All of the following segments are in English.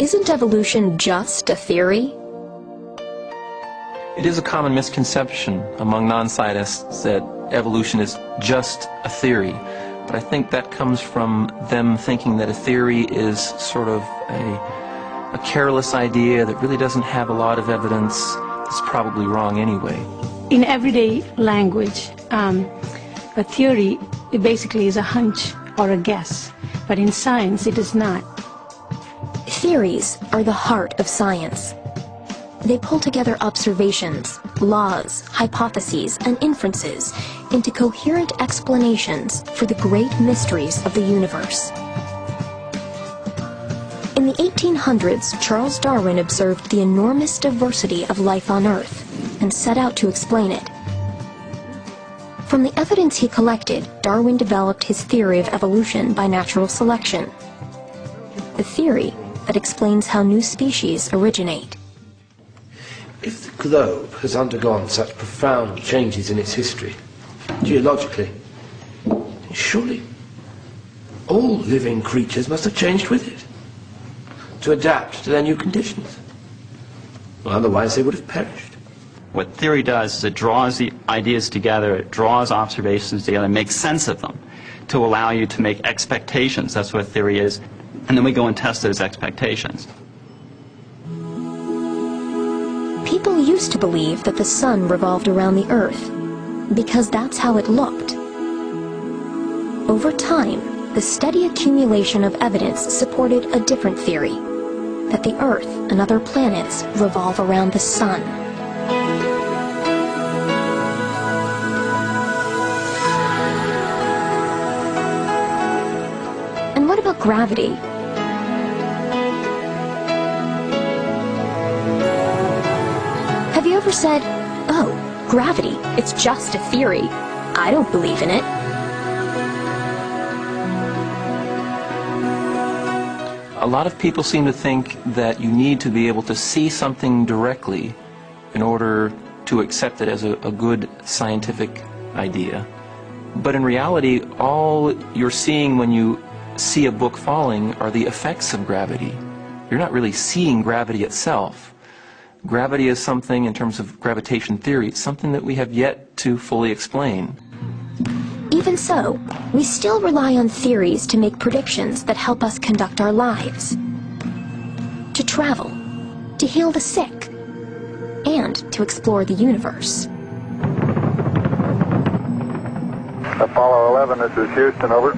isn't evolution just a theory? It is a common misconception among non-scientists that evolution is just a theory. But I think that comes from them thinking that a theory is sort of a careless idea that really doesn't have a lot of evidence. It's probably wrong anyway. In everyday language, a theory, it basically is a hunch or a guess. But in science, it is not. Theories are the heart of science. They pull together observations, laws, hypotheses, and inferences into coherent explanations for the great mysteries of the universe. In the 1800s, Charles Darwin observed the enormous diversity of life on Earth and set out to explain it. From the evidence he collected, Darwin developed his theory of evolution by natural selection, the theory that explains how new species originate. If the globe has undergone such profound changes in its history, geologically, surely all living creatures must have changed with it to adapt to their new conditions. Well, otherwise they would have perished. What theory does is it draws the ideas together, it draws observations together, and makes sense of them to allow you to make expectations. That's what theory is. And then we go and test those expectations. People used to believe that the sun revolved around the Earth because that's how it looked. Over time, the steady accumulation of evidence supported a different theory, that the Earth and other planets revolve around the sun. And what about gravity? Have you ever said, "Oh, gravity, it's just a theory. I don't believe in it"? A lot of people seem to think that you need to be able to see something directly in order to accept it as a good scientific idea. But in reality, all you're seeing when you see a book falling are the effects of gravity. You're not really seeing gravity itself. Gravity is something, in terms of gravitation theory, something that we have yet to fully explain. Even so, we still rely on theories to make predictions that help us conduct our lives, to travel, to heal the sick, and to explore the universe. Apollo 11, this is Houston, over.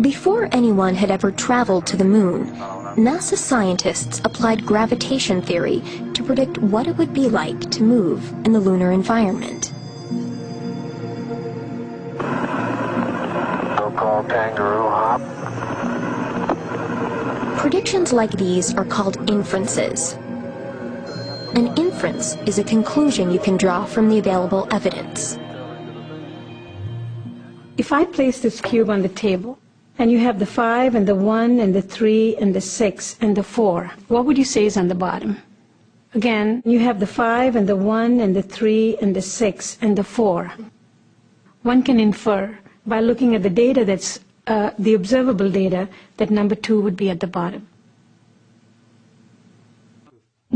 Before anyone had ever traveled to the moon, NASA scientists applied gravitation theory to predict what it would be like to move in the lunar environment. So-called kangaroo hop. Predictions like these are called inferences. An inference is a conclusion you can draw from the available evidence. If I place this cube on the table, and you have the 5 and the 1 and the 3 and the 6 and the 4, what would you say is on the bottom? Again, you have the 5 and the 1 and the 3 and the 6 and the 4. One can infer by looking at the data that's the observable data that number 2 would be at the bottom.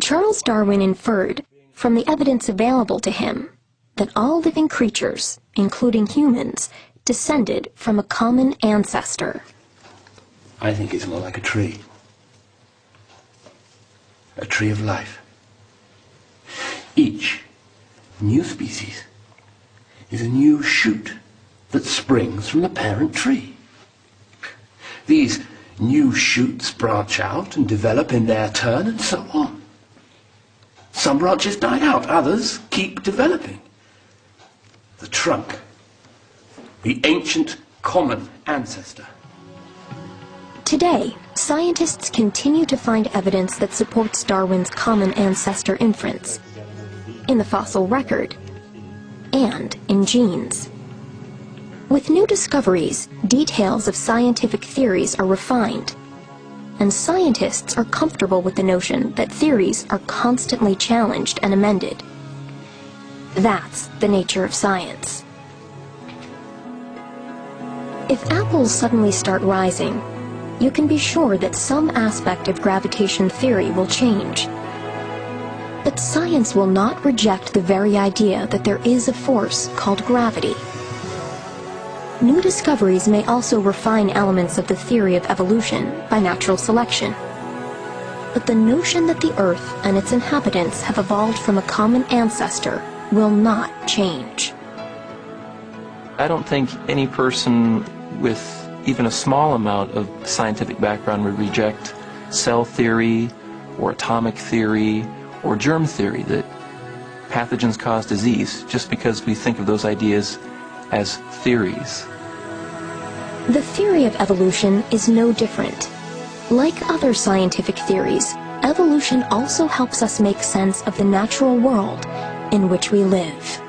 Charles Darwin inferred from the evidence available to him that all living creatures, including humans, descended from a common ancestor. I think it's more like a tree. A tree of life. Each new species is a new shoot that springs from the parent tree. These new shoots branch out and develop in their turn, and so on. Some branches die out, others keep developing. The trunk, the ancient common ancestor. Today, scientists continue to find evidence that supports Darwin's common ancestor inference in the fossil record and in genes. With new discoveries, details of scientific theories are refined, and scientists are comfortable with the notion that theories are constantly challenged and amended. That's the nature of science. If apples suddenly start rising, you can be sure that some aspect of gravitation theory will change. But science will not reject the very idea that there is a force called gravity. New discoveries may also refine elements of the theory of evolution by natural selection. But the notion that the Earth and its inhabitants have evolved from a common ancestor will not change. I don't think any person with even a small amount of scientific background would reject cell theory or atomic theory or germ theory, that pathogens cause disease, just because we think of those ideas as theories. The theory of evolution is no different. Like other scientific theories, evolution also helps us make sense of the natural world in which we live.